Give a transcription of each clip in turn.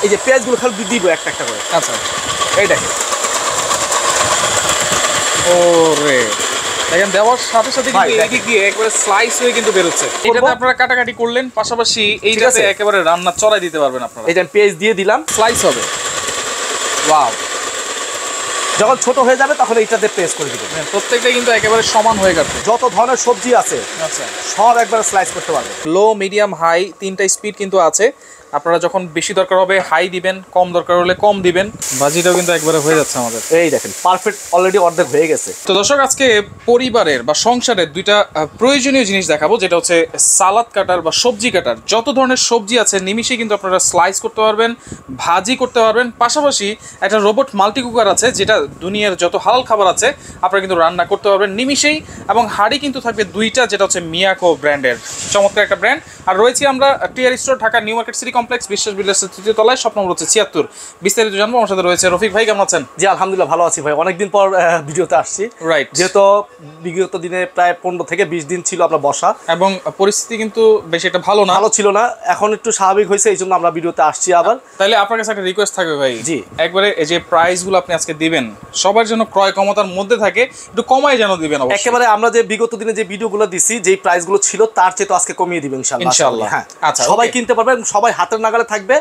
এই যে পেঁয়াজগুলো খালি দিব একটা একটা করে। আচ্ছা, এই দেখেন ওরে দেখেন দেওয়ার সাথে সাথে কিন্তু এদিক দিয়ে একবারে স্লাইস হয়ে কিন্তু বের হচ্ছে। এটাতে আপনারা কাটাকাটি করলেন, পাশাপাশি এইটাতে একেবারে রান্না চড়াই দিতে পারবেন আপনারা। এই যে পেঁয়াজ দিয়ে দিলাম, স্লাইস হবে। ওয়াও, যখন ছোট হয়ে যাবে তখন এইটাতে পেস্ট করে দিবেন। প্রত্যেকটা কিন্তু একেবারে সমান হয়ে গেছে। যত ধরনের সবজি আছে আচ্ছা, সব একবার স্লাইস করতে পারবেন। লো, মিডিয়াম, হাই তিনটা স্পিড কিন্তু আছে। আপনারা যখন বেশি দরকার হবে হাই দিবেন, কম দরকার হলে কম দিবেন। ভাজিটাও কিন্তু একবারে হয়ে যাচ্ছে আমাদের। এই দেখেন পারফেক্ট অলরেডি অর্ধেক হয়ে গেছে। তো দর্শক, আজকে পরিবারের বা সংসারের দুইটা প্রয়োজনীয় জিনিস দেখাবো, যেটা হচ্ছে সালাদ কাটার বা সবজি কাটার। যত ধরনের সবজি আছে নিমিশেই কিন্তু আপনারা স্লাইস করতে পারবেন, ভাজি করতে পারবেন। পাশাপাশি একটা রোবট মাল্টি কুকার আছে, যেটা দুনিয়ার যত হালাল খাবার আছে আপনারা কিন্তু রান্না করতে পারবেন নিমিশেই। এবং হাঁড়ি কিন্তু থাকবে দুইটা, যেটা হচ্ছে মিয়াকো ব্র্যান্ডের, চমৎকার একটা ব্র্যান্ড। আর রয়েছি আমরা TR store, Dhaka new market city complex, Biswas বিল্ডার্সের 3য় তলায়, শপ নম্বর হচ্ছে 76। বিস্তারিত জানবো। আমার সাথে রয়েছে রফিক ভাই। কেমন আছেন? জি আলহামদুলিল্লাহ ভালো আছি ভাই, অনেকদিন পর ভিডিওতে আসছি। রাইট, যেহেতু বিগত দিনে প্রায় 15 থেকে 20 দিন ছিল আমরা বসা, এবং পরিস্থিতি কিন্তু বেশি একটা ভালো ছিল না। এখন একটু স্বাভাবিক হয়েছে, এই জন্য আমরা ভিডিওতে আসছি আবার। তাহলে আপনার কাছে একটা রিকোয়েস্ট থাকবে ভাই। জি, একবারে এই যে প্রাইসগুলো আপনি আজকে দিবেন সবার জন্য ক্রয় ক্ষমতার মধ্যে থাকে, একটু কমাই যেন দিবেন। একেবারে আমরা যে বিগত দিনে যে ভিডিওগুলো দিছি, যেই প্রাইসগুলো ছিল তার চেয়ে তো আজকে কমিয়ে দিবেন ইনশাআল্লাহ। হ্যাঁ, আচ্ছা, সবাই কিনতে পারবেন, সবাই হাতের নাগালে থাকবে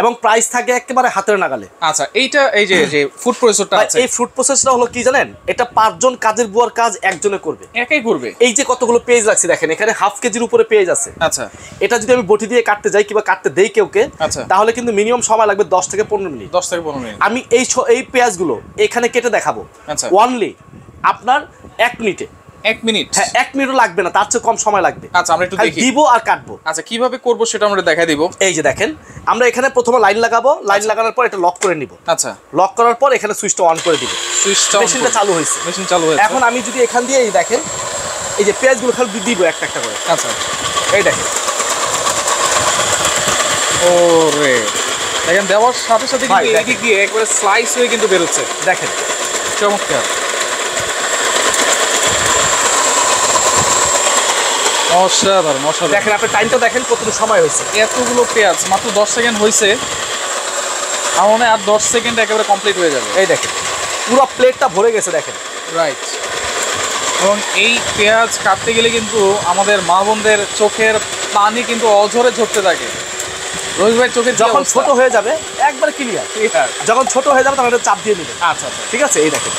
এবং প্রাইস থাকে একেবারে হাতের নাগালে। আচ্ছা, এইটা এই যে ফুড প্রসেসরটা আছে, এই ফুড প্রসেসরটা হলো কি জানেন, এটা 5 জন কাজের বুয়ার কাজ একজনে করবে, একাই করবে। এই যে কতগুলো পেজ রাখছি দেখেন, এখানে হাফ কেজির উপরে পেজ আছে। আচ্ছা, এটা যদি আমি বটি দিয়ে কাটতে যাই কিংবা কাটতে দেই কেউকে, তাহলে কিন্তু মিনিমাম সময় লাগবে 10 থেকে 15 মিনিট। 10 থেকে 15 মিনিট। আমি এই পেঁয়াজগুলো এখানে কেটে দেখাবো। আচ্ছা, অনলি আপনার 1 মিনিটে। 1 মিনিট? হ্যাঁ, 1 মিনিটও লাগবে না, তার চেয়ে কম সময় লাগবে। আচ্ছা, আমরা একটু দেখি, দিব আর কাটবো। আচ্ছা, কিভাবে করব সেটা আমরা দেখাই দিব। এই যে দেখেন, আমরা এখানে প্রথমে লাইন লাগাবো, লাইন লাগানোর পর এটা লক করে নিব। আচ্ছা, লক করার পর এখানে সুইচটা অন করে দিব। সুইচটা মেশিনটা চালু হয়েছে, মেশিন চালু হয়েছে। এখন আমি যদি এখান দিয়ে এই দেখেন, এই যে পেঁয়াজগুলো খালি দিব একটা একটা করে। আচ্ছা, এই দেখেন, ওরে দেখেন দেওয়ার সাথে সাথে কিন্তু এদিক দিয়ে একবারে স্লাইস হয়ে কিন্তু বের হচ্ছে। দেখেন চমৎকার, অসাধারণ অসাধারণ। দেখেন আপনি টাইমটা দেখেন কতটুকু সময় হয়েছে। এতগুলো পেঁয়াজ মাত্র 10 সেকেন্ড হয়েছে, আমার মনে হয় আর 10 সেকেন্ড একেবারে কমপ্লিট হয়ে যাবে। এই দেখেন পুরো প্লেটটা ভরে গেছে দেখেন। রাইট, এবং এই পেঁয়াজ কাটতে গেলে কিন্তু আমাদের মা বোনদের চোখের পানি কিন্তু অঝরে ঝরতে থাকে। রোহিত ভাই চোখের যখন ছোট হয়ে যাবে একবার ক্লিয়ার, যখন ছোট হয়ে যাবে তখন এটা চাপ দিয়ে নেবেন। আচ্ছা আচ্ছা, ঠিক আছে। এই দেখেন,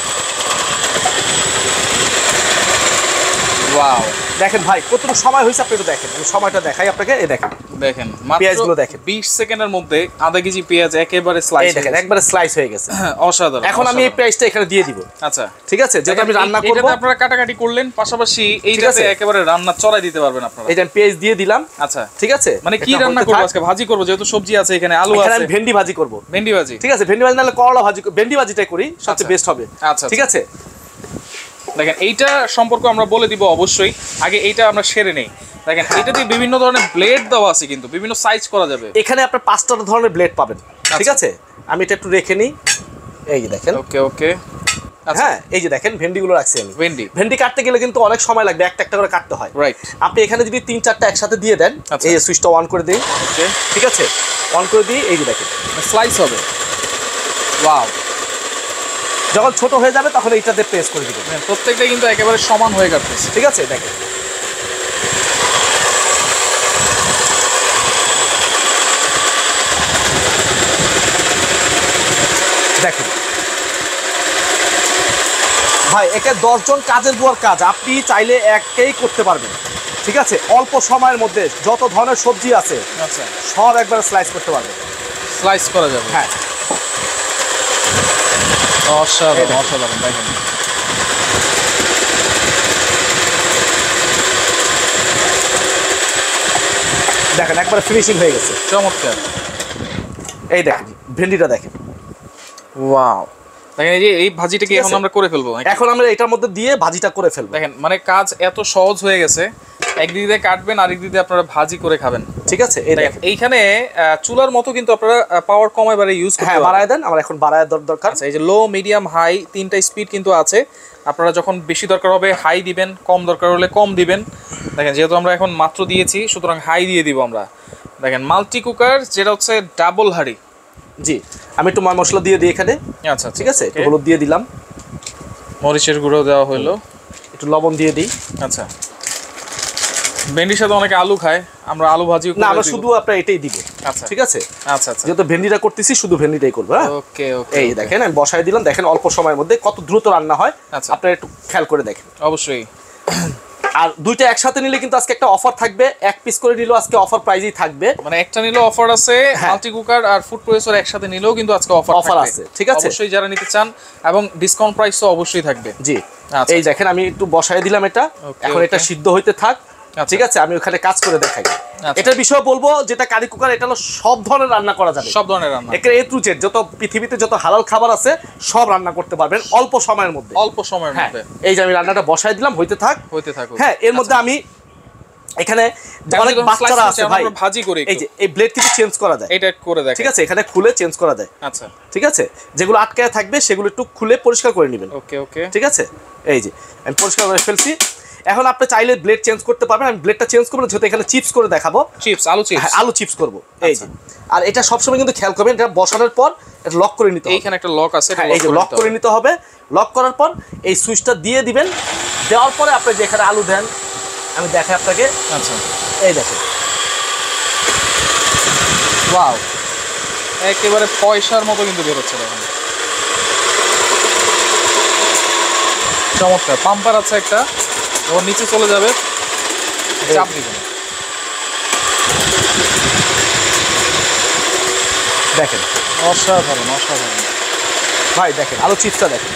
ওয়াও, দেখেন ভাই কতটুকু সময় হয়েছে আপনি একটু দেখেন, আমি সময়টা দেখাই আপনাকে। এই দেখেন, দেখেন পেঁয়াজগুলো দেখেন, 20 সেকেন্ডের মধ্যে আধা কেজি পেঁয়াজ একেবারে স্লাইস। এই দেখেন একবারে স্লাইস হয়ে গেছে, অসাধারণ। এখন আমি এই পেঁয়াজটা এখানে দিয়ে দিব। আচ্ছা, ঠিক আছে, যেটা আমি রান্না করব। এটাতে আপনারা কাটাকাটি করলেন, পাশাপাশি এইটাতে একেবারে রান্না চড়াই দিতে পারবেন আপনারা। এই যে পেঁয়াজ দিয়ে দিলাম। আচ্ছা, ঠিক আছে, মানে কি রান্না করব আজকে? ভাজি করব, যেহেতু সবজি আছে এখানে, আলু আছে। আমি ভেন্ডি ভাজি করব। ভেন্ডি ভাজি, ঠিক আছে, ভেন্ডি ভাজি নালে করলা ভাজি, ভেন্ডি ভাজিটাই করি, সবচেয়ে বেস্ট হবে। আচ্ছা, ঠিক আছে। দেখেন এইটা সম্পর্কে আমরা বলে দিব অবশ্যই, আগে এইটা আমরা সেরে নেই। দেখেন এটাতে বিভিন্ন ধরনের ব্লেড দেওয়া আছে, কিন্তু বিভিন্ন সাইজ করা যাবে। এখানে আপনি 5টা ধরনের ব্লেড পাবেন। ঠিক আছে, আমি এটা একটু রেখে নিই। এই যে দেখেন, ওকে ওকে। হ্যাঁ, এই যে দেখেন ভেন্ডিগুলো রাখছি আমি। ভেন্ডি কাটতে গেলে কিন্তু অনেক সময় লাগবে, একটা একটা করে কাটতে হয়। রাইট, আপনি এখানে যদি 3-4টা একসাথে দিয়ে দেন, এই সুইচটা অন করে দিই। ওকে, ঠিক আছে, অন করে দিই। এই যে দেখেন স্লাইস হবে। ওয়াও, যখন ছোট হয়ে যাবে তখন এইটাতে প্রেস করে দিবেন। প্রত্যেকটা কিন্তু একেবারে সমান হয়ে যাচ্ছে। ঠিক আছে, দেখেন দেখেন ভাই, একে 10 জন কাজের বুয়ার কাজ, আপনি চাইলে একেই করতে পারবেন। ঠিক আছে, অল্প সময়ের মধ্যে যত ধরনের সবজি আছে সব একবার স্লাইস করতে পারবেন, স্লাইস করা যাবে। হ্যাঁ, অসাধারণ অসাধারণ। দেখেন দেখেন একবার ফিনিশিং হয়ে গেছে, চমৎকার। এই দেখেন ভেন্ডিটা দেখেন, ওয়াও, দেখেন এই যে এই ভাজিটাকে এখন আমরা করে ফেলবো। এখন আমরা এটার মধ্যে দিয়ে ভাজিটা করে ফেলবো। দেখেন মানে কাজ এত সহজ হয়ে গেছে, একদিক দিয়ে কাটবেন আরেক দিক দিয়ে আপনারা ভাজি করে খাবেন। ঠিক আছে, এই দেখেন এইখানে চুলার মতো কিন্তু আপনারা পাওয়ার কমায় বাড়ে ইউজ করতে পারেন। বাড়ায় দেন, আমার এখন বাড়ায় দরকার। আচ্ছা, এই যে লো, মিডিয়াম, হাই তিনটা স্পিড কিন্তু আছে। আপনারা যখন বেশি দরকার হবে হাই দিবেন, কম দরকার হলে কম দিবেন। দেখেন যেহেতু আমরা এখন মাত্র দিয়েছি, সুতরাং হাই দিয়ে দিব আমরা। দেখেন মাল্টি কুকার, যেটা হচ্ছে ডাবল হাঁড়ি, জি, আমি একটু মশলা দিয়ে দিই এখানে। আচ্ছা, ঠিক আছে, একটু হলুদ দিয়ে দিলাম, মরিচের গুঁড়ো দেওয়া হলো, একটু লবণ দিয়ে দিই। আচ্ছা, ভেন্ডির সাথে অনেকে আলু খায়, আমরা আলু ভাজি না, আমরা শুধু আপনার এটাই দিব। আচ্ছা, ঠিক আছে, আচ্ছা আচ্ছা, যেহেতু ভেন্ডিটা করতেছি শুধু ভেন্ডিটাই করবো। হ্যাঁ, ওকে ওকে। এই দেখেন আমি বসাই দিলাম, দেখেন অল্প সময়ের মধ্যে কত দ্রুত রান্না হয়। আচ্ছা, আপনারা একটু খেয়াল করে দেখেন। অবশ্যই। আর দুইটা একসাথে নিলে কিন্তু আজকে একটা অফার থাকবে, এক পিস করে নিলেও আজকে অফার প্রাইজেই থাকবে। মানে একটা নিলেও অফার আছে, মাল্টি কুকার আর ফুড প্রসেসর একসাথে নিলেও কিন্তু আজকে অফার আছে। ঠিক আছে, অবশ্যই যারা নিতে চান, এবং ডিসকাউন্ট প্রাইস তো অবশ্যই থাকবে। জি, আচ্ছা, এই দেখেন আমি একটু বসাই দিলাম এটা, এখন এটা সিদ্ধ হইতে থাক। ঠিক আছে, আমি ওখানে কাজ করে দেখাই। এটার বিষয়ে বলবো, যেটা কারি কুকার, এটা হলো সব ধরনের রান্না করা যাবে, সব ধরনের রান্না, একেবারে এ টু জেড যত পৃথিবীতে যত হালাল খাবার আছে সব রান্না করতে পারবেন অল্প সময়ের মধ্যে। অল্প সময়ের মধ্যে। এই যে আমি রান্নাটা বসাই দিলাম, হইতে থাক। হ্যাঁ, এর মধ্যে আমি এখানে অনেক বাচ্চারা আছে ভাই, ভাজি করি, এই যে এই ব্লেড কিন্তু চেঞ্জ করা যায়, এটা করে দেখেন। ঠিক আছে, এখানে খুলে চেঞ্জ করা যায়। আচ্ছা, ঠিক আছে, যেগুলো আটকায় থাকবে সেগুলো একটু খুলে পরিষ্কার করে নেবেন। ওকে ওকে, ঠিক আছে, এই যে আমি পরিষ্কার করে ফেলছি। এখন আপনি চাইলে ব্লেড চেঞ্জ করতে পারবেন, আমি ব্লেডটা চেঞ্জ করবো যেহেতু এখানে চিপস করে দেখাবো, চিপস আলু চিপস, আলু চিপস করবো। এই যে, আর এটা সবসময় কিন্তু খেয়াল করবেন, এটা বসানোর পর এটা লক করে নিতে হবে। এইখানে একটা লক আছে, এই যে লক করে নিতে হবে। লক করার পর এই সুইচটা দিয়ে দিবেন, দেওয়ার পরে আপনি যেখানে আলু দেন আমি দেখাই আপনাকে। আচ্ছা, এই দেখেন, ওয়াও, একেবারে পয়সার মতো কিন্তু বের হচ্ছে, দেখেন চমৎকার। পাম্পার আছে একটা, ওর নিচে চলে যাবে, চাপ দিবেন, দেখেন অসাধারণ অসাধারণ ভাই। দেখেন আলু চিপসটা দেখেন,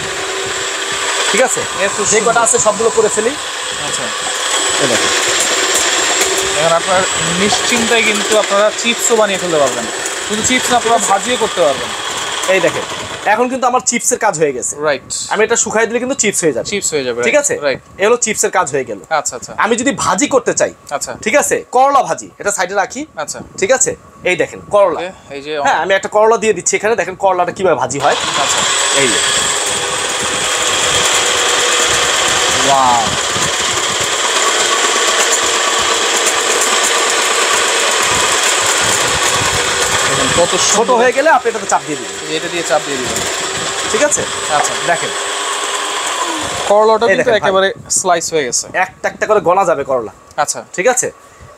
ঠিক আছে, এত যে কটা আছে সবগুলো করে ফেলি। আচ্ছা, এই দেখেন, এখন আপনার নিশ্চিন্তায় কিন্তু আপনারা চিপসও বানিয়ে ফেলতে পারবেন, শুধু চিপস না, আপনারা ভাজিও করতে পারবেন। এই দেখেন, এখন কিন্তু আমার চিপসের কাজ হয়ে গেছে। রাইট, আমি এটা শুকাই দিলে কিন্তু চিপস হয়ে যাবে, চিপস হয়ে যাবে, ঠিক আছে। রাইট, এই হলো চিপসের কাজ হয়ে গেল। আচ্ছা আচ্ছা, আমি যদি ভাজি করতে চাই, আচ্ছা, ঠিক আছে, করলা ভাজি, এটা সাইডে রাখি। আচ্ছা, ঠিক আছে, এই দেখেন করলা, এই যে, হ্যাঁ আমি একটা করলা দিয়ে দিচ্ছি এখানে, দেখেন করলাটা কিভাবে ভাজি হয়। আচ্ছা, এই যে, ওয়াও, কত ছোট হয়ে গেলে আপনি এটাতে চাপ দিয়ে দিবেন, এটা দিয়ে চাপ দিয়ে দিবেন। ঠিক আছে। আচ্ছা, দেখেন করলাটা কিন্তু দেখেন একেবারে স্লাইস হয়ে গেছে, একটা একটা করে গনা যাবে করলা। আচ্ছা, ঠিক আছে,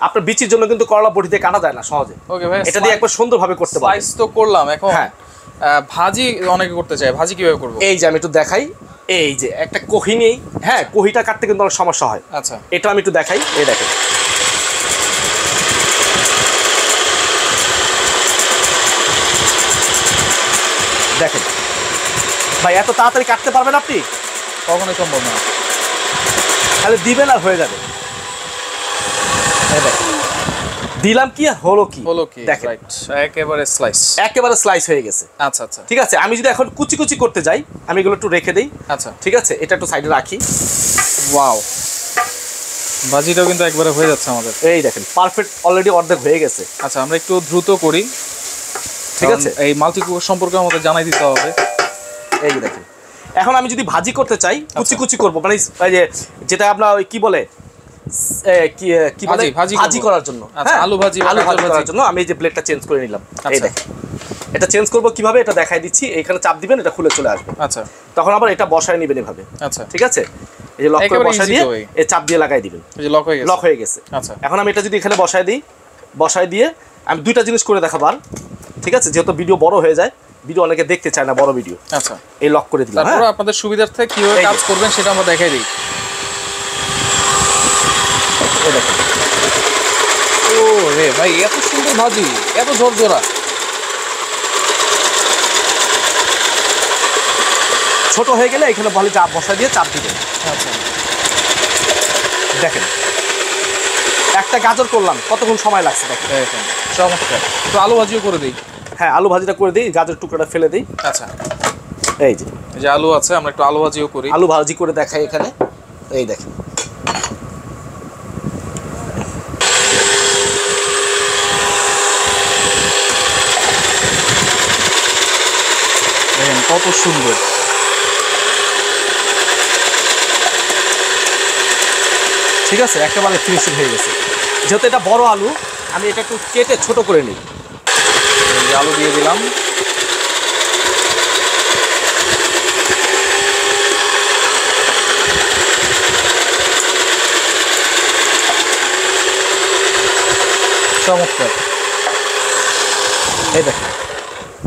আপনার বিচির জন্য কিন্তু করলা বটি দিয়ে কাটা যায় না সহজে। ওকে ভাই, এটা দিয়ে একবার সুন্দরভাবে করতে পারবেন। স্লাইস তো করলাম, এখন হ্যাঁ, ভাজি অনেকে করতে চায়, ভাজি কিভাবে করব? এই যে আমি একটু দেখাই, এই যে একটা কহি নেই, হ্যাঁ কহিটা কাটতে কিন্তু অনেক সমস্যা হয়। আচ্ছা, এটা আমি একটু দেখাই, এই দেখেন, দেখেন ভাই, এত তাড়াতাড়ি কাটতে পারবেন আপনি? কখনোই সম্ভব না, তাহলে দিবেন আর হয়ে যাবে। এই দেখেন, দিলাম কি আর হলো কি, দেখেন একেবারে স্লাইস, একেবারে স্লাইস হয়ে গেছে। আচ্ছা আচ্ছা, ঠিক আছে, আমি যদি এখন কুচি কুচি করতে যাই, আমি এগুলো একটু রেখে দিই। আচ্ছা, ঠিক আছে, এটা একটু সাইডে রাখি। ওয়াও, ভাজিটাও কিন্তু একবারে হয়ে যাচ্ছে আমাদের। এই দেখেন পারফেক্ট, অলরেডি অর্ধেক হয়ে গেছে। আচ্ছা, আমরা একটু দ্রুত করি, ঠিক আছে, এই মাল্টি কুকার সম্পর্কে আমাদের জানাই দিতে হবে। এই যে দেখেন, এখন আমি যদি ভাজি করতে চাই, কুচি কুচি করবো, মানে এই যে যেটা আপনার ওই কি বলে, কি বলে, ভাজি করার জন্য, হ্যাঁ, আলু ভাজি করার জন্য আমি এই যে ব্লেডটা চেঞ্জ করে নিলাম। এই আচ্ছা, দেখেন, এটা চেঞ্জ করবো কিভাবে এটা দেখাই দিচ্ছি। এখানে চাপ দিবেন, এটা খুলে চলে আসবে। আচ্ছা, তখন আবার এটা বসায় নেবেন এভাবে। আচ্ছা, ঠিক আছে, এই যে লক করে বসায় দিয়ে এই চাপ দিয়ে লাগাই দিবেন, এই যে লক হয়ে গেছে, লক হয়ে গেছে। আচ্ছা, এখন আমি এটা যদি এখানে বসায় দিই, বসায় দিয়ে আমি দুইটা জিনিস করে দেখাবো আর, ঠিক আছে, যেহেতু ভিডিও বড় হয়ে যায়, ভিডিও অনেকে দেখতে চায় না বড় ভিডিও। আচ্ছা, এই লক করে দিলাম। তারপর আপনাদের সুবিধার্থে কিভাবে কাজ করবেন সেটা আমরা দেখাই দিই। এই দেখেন, ও রে ভাই, এত সুন্দর ভাজি, এত ঝরঝরা। ছোট হয়ে গেলে এখানে বলে চাপ বসায় দিয়ে চাপ দিবেন। আচ্ছা, দেখেন একটা গাজর করলাম, কতক্ষণ সময় লাগছে দেখেন। দেখেন চমৎকার। একটু আলু ভাজিও করে দিই। হ্যাঁ, আলু ভাজিটা করে দিই, গাজর টুকরাটা ফেলে দিই। আচ্ছা, এই যে আলু আছে, আমরা একটু আলু ভাজিও করি। আলু ভাজি করে দেখাই এখানে। এই দেখেন, দেখেন কত সুন্দর। ঠিক আছে, একেবারে ফিনিশিং হয়ে গেছে। যেহেতু এটা বড় আলু, আমি এটা একটু কেটে ছোট করে নিই। আলু দিয়ে দিলাম। চমৎকার। এই দেখেন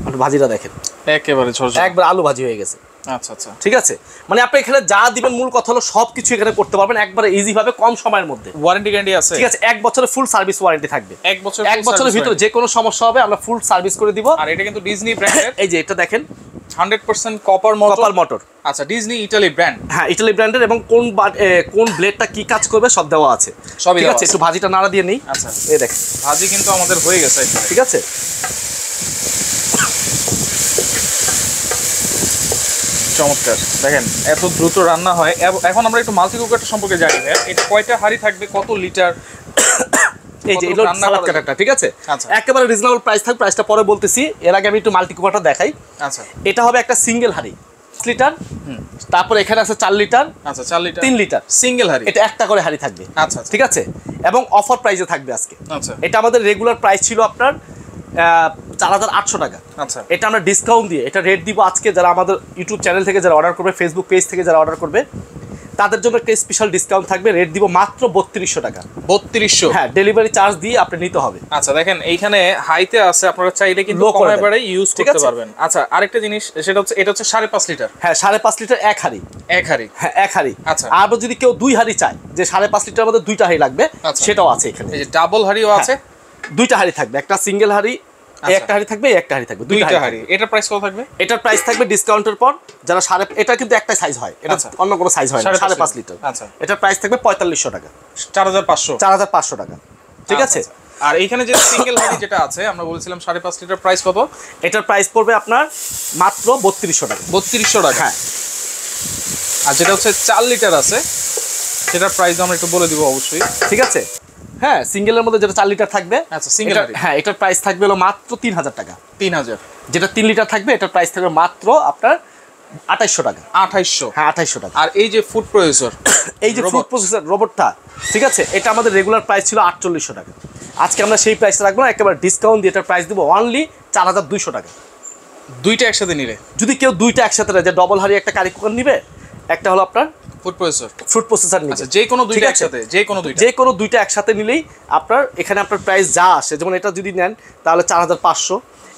আপনি ভাজিটা দেখেন, একেবারে ঝরঝরে, একবার আলু ভাজি হয়ে গেছে। আচ্ছা আচ্ছা, ঠিক আছে, মানে আপনি এখানে যা দিবেন মূল কথা হলো সবকিছু এখানে করতে পারবেন একবারে ইজি ভাবে কম সময়ের মধ্যে। ওয়ারেন্টি গ্যারান্টি আছে? ঠিক আছে, 1 বছরের ফুল সার্ভিস ওয়ারেন্টি থাকবে। 1 বছর, 1 বছরের ভিতরে যে কোনো সমস্যা হবে আমরা ফুল সার্ভিস করে দিব। আর এটা কিন্তু ডিজনি ব্র্যান্ডের। এই যে এটা দেখেন 100% কপার মোটর। আচ্ছা, ডিজনি ইতালি ব্র্যান্ড। হ্যাঁ, ইতালি ব্র্যান্ডের, এবং কোন ব্লেডটা কি কাজ করবে সব দেওয়া আছে। সবই ঠিক দেওয়া আছে, আছে। একটু ভাজিটা নাড়া দিয়ে নেই। আচ্ছা, এই দেখেন ভাজি কিন্তু আমাদের হয়ে গেছে এখানে। ঠিক আছে, চমৎকার। দেখেন এত দ্রুত রান্না হয়। এখন আমরা একটু মাল্টি কুকারটা সম্পর্কে জানি ভাই। এটা কয়টা হাঁড়ি থাকবে, কত লিটার? এই যে এগুলো সালাদ কাটাটা। ঠিক আছে, আচ্ছা, একেবারে রিজনেবল প্রাইস থাকবে, প্রাইসটা পরে বলতেছি। এর আগে আমি একটু মাল্টি কুকারটা দেখাই। আচ্ছা, এটা হবে একটা সিঙ্গেল হাঁড়ি 5 লিটার, তারপর এখানে আছে 4 লিটার, আচ্ছা 4 লিটার, 3 লিটার সিঙ্গেল হাঁড়ি। এটা একটা করে হাঁড়ি থাকবে। আচ্ছা, ঠিক আছে, এবং অফার প্রাইসে থাকবে আজকে। আচ্ছা, এটা আমাদের রেগুলার প্রাইস ছিল আপনার 4800 টাকা। আচ্ছা, এটা আমরা ডিসকাউন্ট দিয়ে এটা রেট দিব আজকে। যারা আমাদের ইউটিউব চ্যানেল থেকে যারা অর্ডার করবে, ফেসবুক পেজ থেকে যারা অর্ডার করবে, তাদের জন্য একটা স্পেশাল ডিসকাউন্ট থাকবে। রেট দিব মাত্র 3200 টাকা। 3200? হ্যাঁ, ডেলিভারি চার্জ দিয়ে আপনি নিতে হবে। আচ্ছা, দেখেন এইখানে হাইতে আছে, আপনারা চাইলে কিন্তু Low করে কমায় দেন। বাড়াই ইউজ ঠিক করতে আছে? পারবেন। আচ্ছা, আরেকটা জিনিস, সেটা হচ্ছে এটা হচ্ছে 5.5 লিটার। হ্যাঁ, 5.5 লিটার এক হাঁড়ি। এক হাঁড়ি? হ্যাঁ, এক হাঁড়ি। আচ্ছা। আর যদি কেউ 2 হাঁড়ি চায়, যে 5.5 লিটার মধ্যে 2টা হাঁড়ি লাগবে, আচ্ছা, সেটাও আছে এখানে। এই যে ডাবল হাঁড়িও আছে। 2টা হাঁড়ি থাকবে, একটা সিঙ্গেল হাঁড়ি, আচ্ছা, একটা হাঁড়ি থাকবে, একটা হাঁড়ি থাকবে, 2টা দুইটা হাঁড়ি। এটার প্রাইস কত থাকবে? এটার প্রাইস থাকবে ডিসকাউন্টের পর যারা এটা কিন্তু একটা সাইজ হয়, এটা আচ্ছা, অন্য কোনো সাইজ হয় না। 5.5 লিটার। আচ্ছা, এটার প্রাইস থাকবে 4500 টাকা। 4500? 4500 টাকা। ঠিক আছে। আচ্ছা, আর এইখানে যে সিঙ্গেল হাঁড়ি যেটা আছে, আমরা বলেছিলাম 5.5 লিটার, প্রাইস কত? এটার প্রাইস পড়বে আপনার মাত্র 3200 টাকা। 3200 টাকা? হ্যাঁ। আর যেটা হচ্ছে 4 লিটার আছে, সেটার প্রাইস আমরা একটু বলে দিব অবশ্যই। ঠিক আছে। হ্যাঁ, সিঙ্গেলের মধ্যে যেটা 4 লিটার থাকবে, আচ্ছা, সিঙ্গেল হাঁড়ি। হ্যাঁ, এটার প্রাইস থাকবে হলো মাত্র 3000 টাকা। 3000? যেটা 3 লিটার থাকবে এটার প্রাইস থাকবে মাত্র আপনার 2800 টাকা। 2800? হ্যাঁ, 2800 টাকা। আর এই যে ফুড প্রসেসর, এই যে ফুড প্রসেসর রোবটটা, ঠিক আছে, এটা আমাদের রেগুলার প্রাইস ছিল 4800 টাকা। আজকে আমরা সেই প্রাইসটা রাখবো না, একেবারে ডিসকাউন্ট দিয়ে এটার প্রাইস দিব অনলি 4200 টাকা। দুইটা একসাথে নিলে? যদি কেউ দুইটা একসাথে নেয়, যে ডবল হাঁড়ি একটা কারি কুকার নিবে, একটা হলো আপনার ফুড প্রসেসর, ফুড প্রসেসর নিবে। আচ্ছা, যে কোনো দুইটা ঠিক আছে? একসাথে? যে কোনো দুইটা? যে কোনো দুইটা একসাথে নিলেই আপনার এখানে আপনার প্রাইস যা আসে, যেমন এটা যদি নেন তাহলে 4500,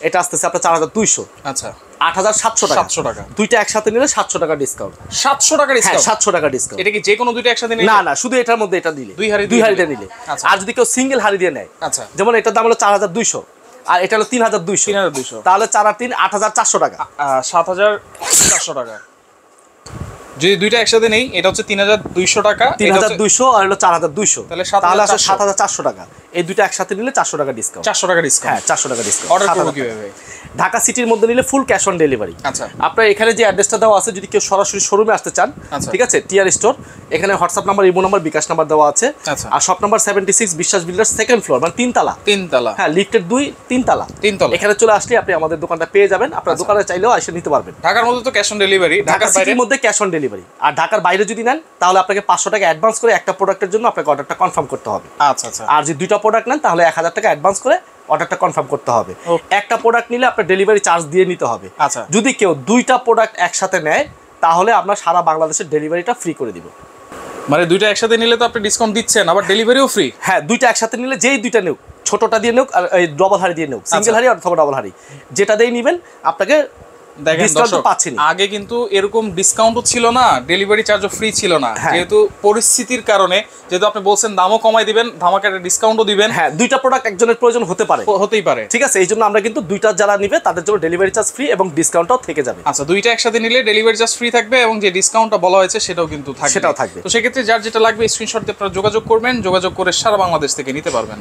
এটা আসতেছে আপনার 4200, আচ্ছা 8700 টাকা। 700 টাকা। দুইটা একসাথে নিলে 700 টাকা ডিসকাউন্ট। 700 টাকা হ্যাঁ, ডিসকাউন্ট? 700 টাকা ডিসকাউন্ট। এটা কি যে কোনো দুইটা একসাথে নিলে? না না, শুধু এটার মধ্যে এটা দিলে, দুই হাঁড়ি দুই হাঁড়িতে দিলে। নিলে। আচ্ছা। আর যদি কেউ সিঙ্গেল হাঁড়ি দিয়ে নেয়, আচ্ছা, যেমন এটার দাম হলো 4200, আর এটা হলো 3200, 3200, তাহলে 4 আর 3 8400 টাকা। 7400 টাকা। যদি দুইটা একসাথে নেই, এটা হচ্ছে 3200 টাকা, 3200 আর হলো 4200, তাহলে তাহলে আসে 7400 7400 টাকা। এই দুইটা একসাথে নিলে 400 টাকা ডিসকাউন্ট। 400 টাকা ডিসকাউন্ট? হ্যাঁ, 400 টাকা ডিসকাউন্ট। অর্ডার করব কিভাবে? ঢাকা সিটির মধ্যে নিলে ফুল ক্যাশ অন ডেলিভারি। আচ্ছা, আপনার এখানে যে অ্যাড্রেসটা দেওয়া আছে, যদি কেউ সরাসরি শোরুমে আসতে চান, আচ্ছা, ঠিক আছে, টিআর স্টোর, এখানে হোয়াটসঅ্যাপ নাম্বার, ইমো নাম্বার, বিকাশ নাম্বার দেওয়া আছে। আচ্ছা, আর শপ নাম্বার 76 বিশ্বাস বিল্ডার্স, সেকেন্ড ফ্লোর, মানে 3 তলা। 3 তলা? হ্যাঁ, লিফটের 3 তলা। 3 তলা। এখানে চলে আসলে আপনি আমাদের দোকানটা পেয়ে যাবেন। আপনার দোকানে চাইলেও এসে নিতে পারবেন। ঢাকার মধ্যে তো ক্যাশ অন ডেলিভারি, ঢাকা ঢাকার বাইরে? সিটির মধ্যে ক্যাশ অন ডেলিভারি। আর ঢাকার বাইরে যদি নেন তাহলে আপনাকে 500 টাকা অ্যাডভান্স করে একটা প্রোডাক্টের জন্য আপনাকে অর্ডারটা কনফার্ম করতে হবে। আচ্ছা আচ্ছা। আর যদি দুইটা প্রোডাক্ট নেন তাহলে 1000 টাকা অ্যাডভান্স করে অর্ডারটা কনফার্ম করতে হবে। Okay. একটা প্রোডাক্ট নিলে আপনার ডেলিভারি চার্জ দিয়ে নিতে হবে। আচ্ছা। যদি কেউ দুইটা প্রোডাক্ট একসাথে নেয় তাহলে আমরা সারা বাংলাদেশের ডেলিভারিটা ফ্রি করে দিব। মানে দুইটা একসাথে নিলে তো আপনি ডিসকাউন্ট দিচ্ছেন, আবার ডেলিভারিও ফ্রি? হ্যাঁ, দুইটা একসাথে নিলে যেই দুইটা নেউক, ছোটটা দিয়ে নেউক আর এই ডবল হাঁড়ি দিয়ে নেউক, সিঙ্গেল হাঁড়ি অথবা ডবল হাঁড়ি, যেটা দিয়ে নেবেন আপনাকে দেখেন ডিসকাউন্ট দর্শক, পাচ্ছেন। আগে কিন্তু এরকম ডিসকাউন্টও ছিল না, ডেলিভারি চার্জও ফ্রি ছিল না। হ্যাঁ। যেহেতু পরিস্থিতির কারণে, যেহেতু আপনি বলছেন দামও কমাই দিবেন, ধামাকা ডিসকাউন্টও দিবেন। হ্যাঁ, দুইটা প্রোডাক্ট একজনের প্রয়োজন হতে পারে, হতেই পারে। ঠিক আছে, এই জন্য আমরা কিন্তু দুইটা যারা নিবে তাদের জন্য ডেলিভারি চার্জ ফ্রি এবং ডিসকাউন্টও থেকে যাবে। আচ্ছা, দুইটা একসাথে নিলে ডেলিভারি চার্জ ফ্রি থাকবে এবং যে ডিসকাউন্টটা বলা হয়েছে সেটাও কিন্তু থাকবে। সেটাও থাকবে। তো সেক্ষেত্রে যার যেটা লাগবে স্ক্রিনশট দিয়ে আপনারা যোগাযোগ করবেন, যোগাযোগ করে সারা বাংলাদেশ থেকে নিতে পারবেন।